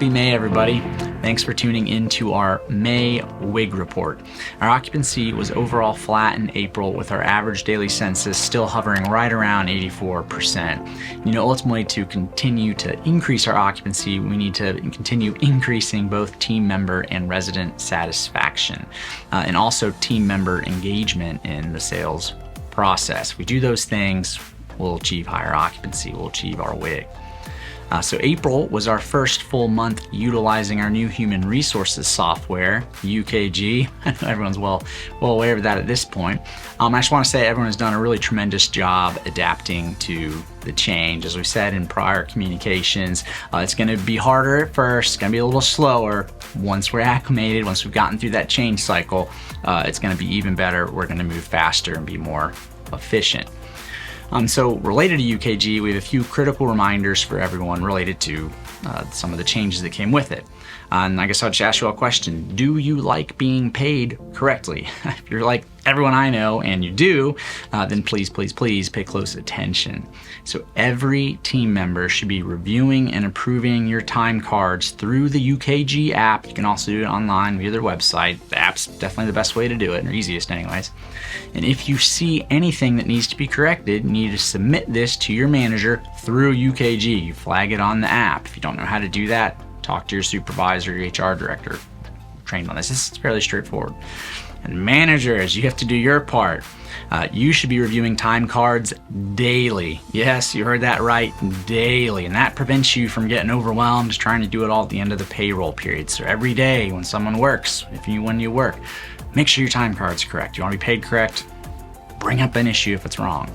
Happy May, everybody. Thanks for tuning into our May WIG report. Our occupancy was overall flat in April, with our average daily census still hovering right around 84%. Ultimately, to continue to increase our occupancy, we need to continue increasing both team member and resident satisfaction, and also team member engagement in the sales process. If we do those things, we'll achieve higher occupancy, we'll achieve our WIG. So April was our first full month utilizing our new human resources software, UKG. I know everyone's well aware of that at this point. I just want to say everyone has done a really tremendous job adapting to the change. As we said in prior communications, it's going to be harder at first, it's going to be a little slower. Once we're acclimated, once we've gotten through that change cycle, it's going to be even better. We're going to move faster and be more efficient. So related to UKG, we have a few critical reminders for everyone related to some of the changes that came with it. And I guess I'll just ask you a question. Do you like being paid correctly? If you're like everyone I know and you do, then please pay close attention. So every team member should be reviewing and approving your time cards through the UKG app. You can also do it online via their website. The app's definitely the best way to do it, or easiest anyways. And if you see anything that needs to be corrected, you need to submit this to your manager through UKG. You flag it on the app. If you don't know how to do that, talk to your supervisor, your HR director. Trained on this. This is fairly straightforward. And managers, you have to do your part. You should be reviewing time cards daily. Yes, you heard that right, daily. And that prevents you from getting overwhelmed trying to do it all at the end of the payroll period. So every day when someone works, when you work, make sure your time card's correct. You want to be paid correct? Bring up an issue if it's wrong.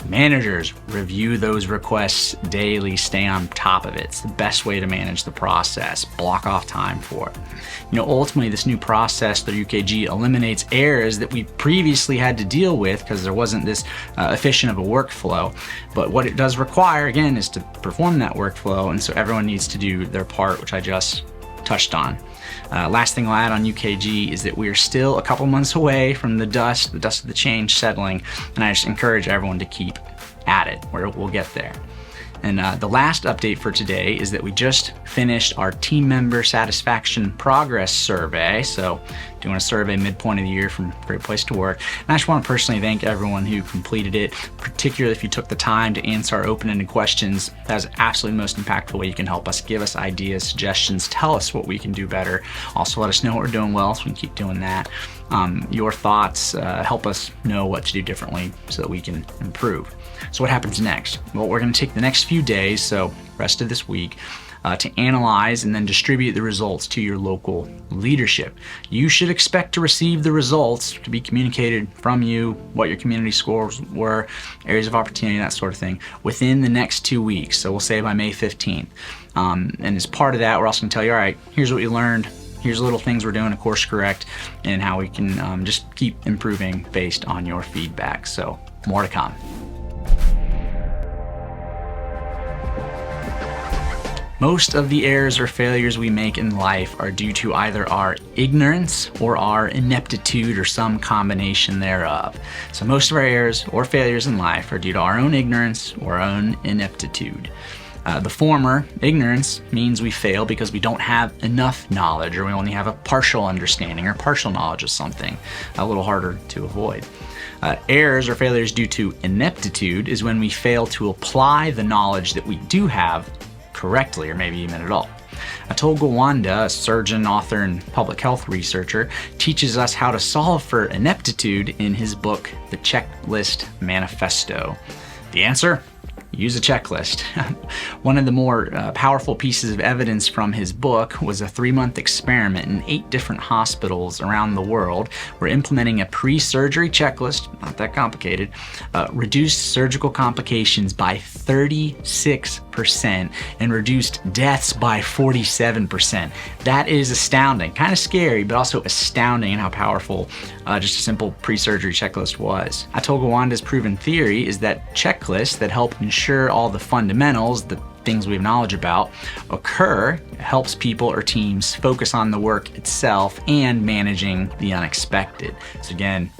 Managers, review those requests daily, stay on top of it. It's the best way to manage the process. Block off time for it. Ultimately, this new process through UKG eliminates errors that we previously had to deal with because there wasn't this efficient of a workflow. But what it does require, again, is to perform that workflow, and so everyone needs to do their part, which I just touched on. Last thing I'll add on UKG is that we are still a couple months away from the dust of the change settling, and I just encourage everyone to keep at it. We'll get there. And the last update for today is that we just finished our team member satisfaction progress survey. So doing a survey midpoint of the year from Great Place to Work. And I just want to personally thank everyone who completed it, particularly if you took the time to answer our open-ended questions. That is absolutely the most impactful way you can help us. Give us ideas, suggestions, tell us what we can do better. Also let us know what we're doing well so we can keep doing that. Your thoughts help us know what to do differently so that we can improve. So what happens next? Well, we're going to take the next few days, so rest of this week, to analyze and then distribute the results to your local leadership. You should expect to receive the results to be communicated from you, what your community scores were, areas of opportunity, that sort of thing, within the next 2 weeks. So we'll say by May 15th. And as part of that, we're also going to tell you, all right, here's what we learned. Here's the little things we're doing to course correct, and how we can just keep improving based on your feedback. So more to come. Most of the errors or failures we make in life are due to either our ignorance or our ineptitude, or some combination thereof. So most of our errors or failures in life are due to our own ignorance or our own ineptitude. The former, ignorance, means we fail because we don't have enough knowledge, or we only have a partial understanding or partial knowledge of something, a little harder to avoid. Errors or failures due to ineptitude is when we fail to apply the knowledge that we do have correctly, or maybe even at all. Atul Gawande, a surgeon, author, and public health researcher, teaches us how to solve for ineptitude in his book, The Checklist Manifesto. The answer? Use a checklist. One of the more powerful pieces of evidence from his book was a 3-month experiment in 8 different hospitals around the world where implementing a pre-surgery checklist, not that complicated, reduced surgical complications by 36% and reduced deaths by 47%. That is astounding. Kind of scary, but also astounding in how powerful just a simple pre-surgery checklist was. Atul Gawande's proven theory is that checklists that help ensure all the fundamentals, the things we have knowledge about, occur, helps people or teams focus on the work itself and managing the unexpected. So again,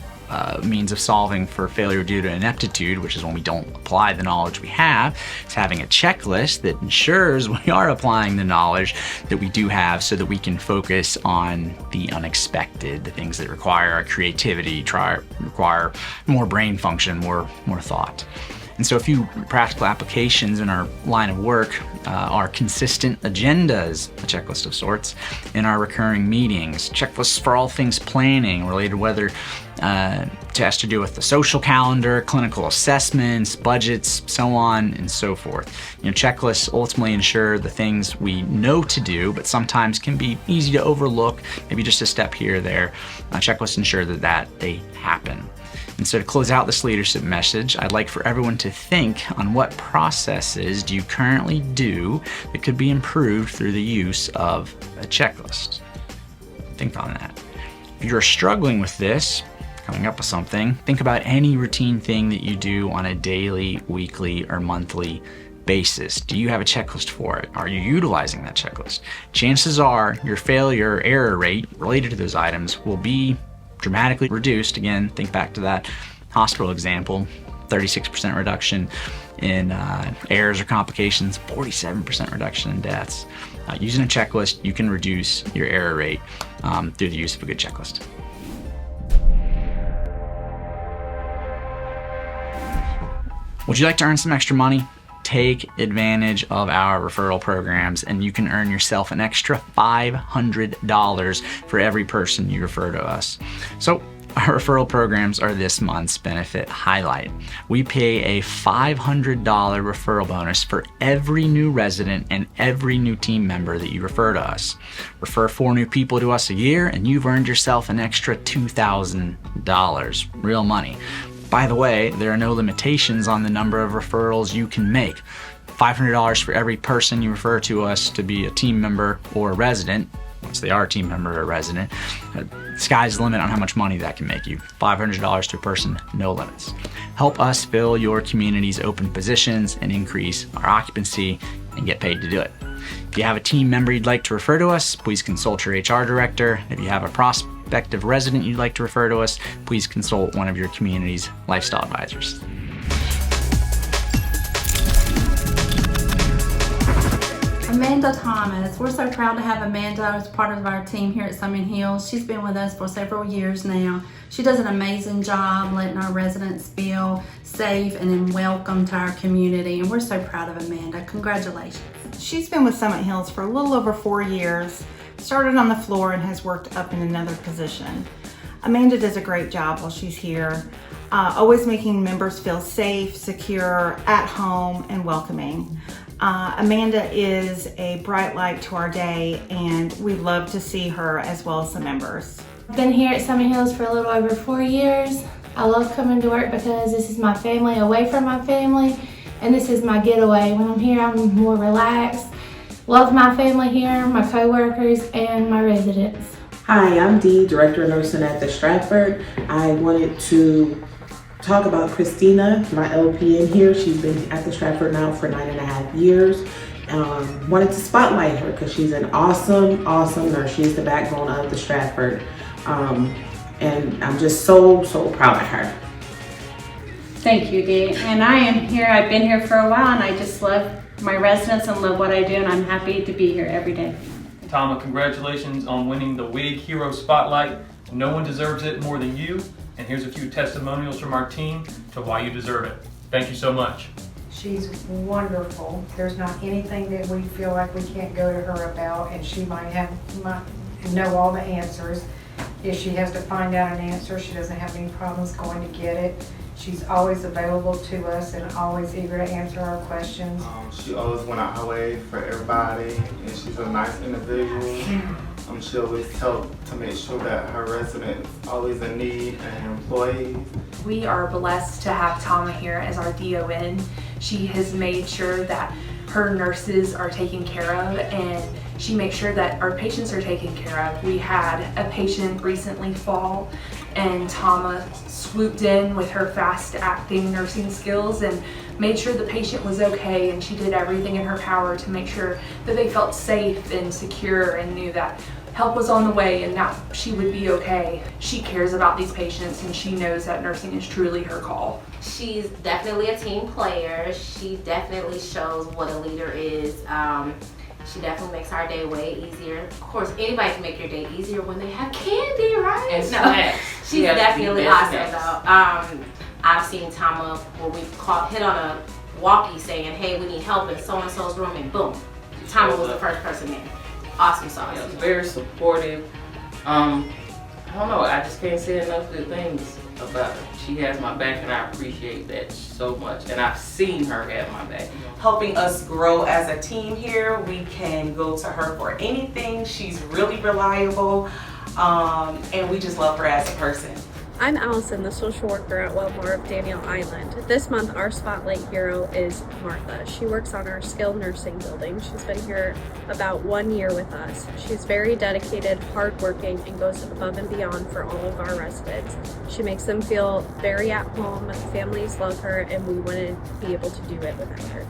means of solving for failure due to ineptitude, which is when we don't apply the knowledge we have, is having a checklist that ensures we are applying the knowledge that we do have so that we can focus on the unexpected, the things that require our creativity, require more brain function, more thought. And so a few practical applications in our line of work are consistent agendas, a checklist of sorts, in our recurring meetings, checklists for all things planning related, whether it has to do with the social calendar, clinical assessments, budgets, so on and so forth. Checklists ultimately ensure the things we know to do, but sometimes can be easy to overlook, maybe just a step here or there. Checklists ensure that they happen. And so to close out this leadership message, I'd like for everyone to think on what processes do you currently do that could be improved through the use of a checklist. Think on that. If you're struggling with this, coming up with something, think about any routine thing that you do on a daily, weekly, or monthly basis. Do you have a checklist for it? Are you utilizing that checklist? Chances are your failure or error rate related to those items will be dramatically reduced. Again, think back to that hospital example, 36% reduction in errors or complications, 47% reduction in deaths. Using a checklist, you can reduce your error rate through the use of a good checklist. Would you like to earn some extra money? Take advantage of our referral programs and you can earn yourself an extra $500 for every person you refer to us. So our referral programs are this month's benefit highlight. We pay a $500 referral bonus for every new resident and every new team member that you refer to us. Refer 4 new people to us a year and you've earned yourself an extra $2,000, real money. By the way, there are no limitations on the number of referrals you can make. $500 for every person you refer to us to be a team member or a resident, once they are a team member or a resident. Sky's the limit on how much money that can make you. $500 to a person, no limits. Help us fill your community's open positions and increase our occupancy and get paid to do it. If you have a team member you'd like to refer to us, please consult your HR director. If you have a prospective resident you'd like to refer to us, please consult one of your community's lifestyle advisors. Amanda Thomas. We're so proud to have Amanda as part of our team here at Summit Hills. She's been with us for several years now. She does an amazing job letting our residents feel safe and welcome to our community, and we're so proud of Amanda. Congratulations. She's been with Summit Hills for a little over 4 years, started on the floor and has worked up in another position. Amanda does a great job while she's here, always making members feel safe, secure, at home, and welcoming. Amanda is a bright light to our day, and we love to see her as well as the members. I've been here at Summit Hills for a little over 4 years. I love coming to work because this is my family away from my family, and this is my getaway. When I'm here, I'm more relaxed. Love my family here, my co-workers, and my residents. Hi, I'm Dee, Director of Nursing at the Stratford. I wanted to talk about Christina, my LPN here. She's been at the Stratford now for 9.5 years. Wanted to spotlight her because she's an awesome nurse. She's the backbone of the Stratford. And I'm just so proud of her. Thank you, Dee. And I am here, I've been here for a while, and I just love my residents and love what I do, and I'm happy to be here every day. Tama, congratulations on winning the WIG Hero Spotlight. No one deserves it more than you. And here's a few testimonials from our team to why you deserve it. Thank you so much. She's wonderful. There's not anything that we feel like we can't go to her about, and she might know all the answers. If she has to find out an answer, she doesn't have any problems going to get it. She's always available to us and always eager to answer our questions. She always went out her way for everybody, and she's a nice individual. She always helped to make sure that her residents always in need and her employees. We are blessed to have Tama here as our DON. She has made sure that her nurses are taken care of, and she makes sure that our patients are taken care of. We had a patient recently fall, and Tama swooped in with her fast-acting nursing skills and made sure the patient was okay, and she did everything in her power to make sure that they felt safe and secure and knew that help was on the way and that she would be okay. She cares about these patients and she knows that nursing is truly her call. She's definitely a team player. She definitely shows what a leader is. She definitely makes our day way easier. Of course, anybody can make your day easier when they have candy, right? And snacks. She's definitely awesome though. I've seen Tama where we've hit on a walkie saying, hey, we need help in so-and-so's room, and boom, Tama was the first person in. Awesome sauce. Yeah, very supportive. I don't know, I just can't say enough good things about her. She has my back and I appreciate that so much. And I've seen her have my back. Helping us grow as a team here. We can go to her for anything. She's really reliable, and we just love her as a person. I'm Allison, the social worker at Wellmore of Daniel Island. This month, our spotlight hero is Martha. She works on our skilled nursing building. She's been here about 1 year with us. She's very dedicated, hardworking, and goes above and beyond for all of our residents. She makes them feel very at home, families love her, and we wouldn't be able to do it without her.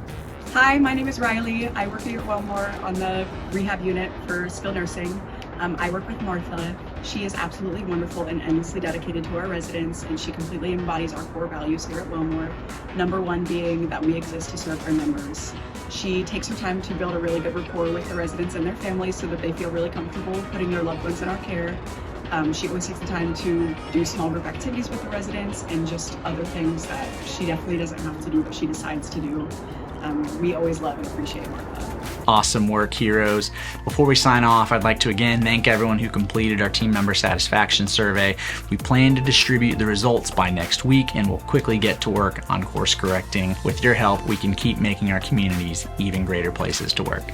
Hi, my name is Riley. I work here at Wellmore on the rehab unit for skilled nursing. I work with Martha. She is absolutely wonderful and endlessly dedicated to our residents, and she completely embodies our core values here at Wellmore. Number one being that we exist to serve our members. She takes her time to build a really good rapport with the residents and their families so that they feel really comfortable putting their loved ones in our care. She always takes the time to do small group activities with the residents and just other things that she definitely doesn't have to do, but she decides to do. We always love and appreciate Martha. Awesome work, heroes. Before we sign off, I'd like to again thank everyone who completed our team member satisfaction survey. We plan to distribute the results by next week, and we'll quickly get to work on course correcting. With your help, we can keep making our communities even greater places to work.